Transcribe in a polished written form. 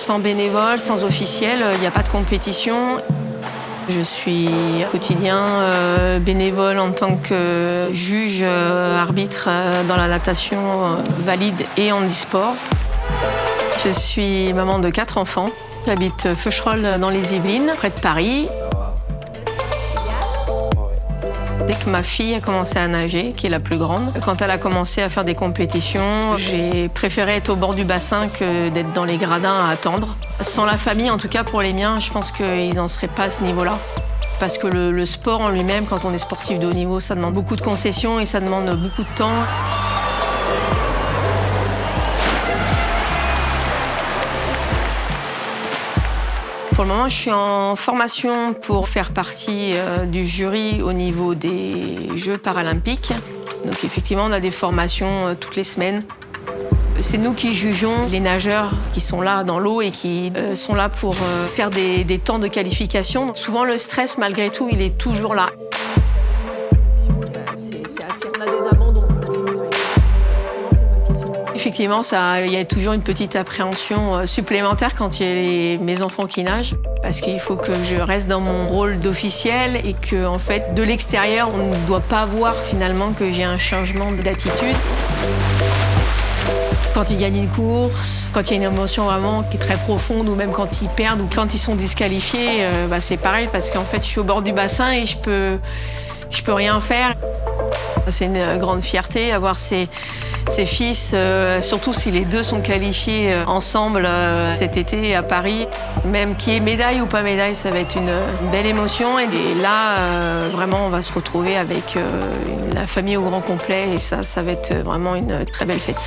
Sans bénévoles, sans officiel, il n'y a pas de compétition. Je suis au quotidien bénévole en tant que juge arbitre dans la natation valide et handisport. Je suis maman de 4 enfants. J'habite Feucherolles dans les Yvelines, près de Paris. Dès que ma fille a commencé à nager, qui est la plus grande, quand elle a commencé à faire des compétitions, j'ai préféré être au bord du bassin que d'être dans les gradins à attendre. Sans la famille, en tout cas pour les miens, je pense qu'ils n'en seraient pas à ce niveau-là. Parce que le sport en lui-même, quand on est sportif de haut niveau, ça demande beaucoup de concessions et ça demande beaucoup de temps. Pour le moment, je suis en formation pour faire partie du jury au niveau des Jeux paralympiques. Donc effectivement, on a des formations toutes les semaines. C'est nous qui jugeons les nageurs qui sont là dans l'eau et qui sont là pour faire des temps de qualification. Souvent, le stress, malgré tout, il est toujours là. On a des abandons. Effectivement, il y a toujours une petite appréhension supplémentaire quand il y a mes enfants qui nagent, parce qu'il faut que je reste dans mon rôle d'officiel et que, en fait, de l'extérieur, on ne doit pas voir finalement que j'ai un changement d'attitude. Quand ils gagnent une course, quand il y a une émotion vraiment qui est très profonde, ou même quand ils perdent ou quand ils sont disqualifiés, c'est pareil, parce qu'en fait, je suis au bord du bassin et je peux rien faire. C'est une grande fierté avoir ces fils, surtout si les deux sont qualifiés ensemble cet été à Paris. Même qu'il y ait médaille ou pas médaille, ça va être une belle émotion. Et là, vraiment, on va se retrouver avec la famille au grand complet. Et ça va être vraiment une très belle fête.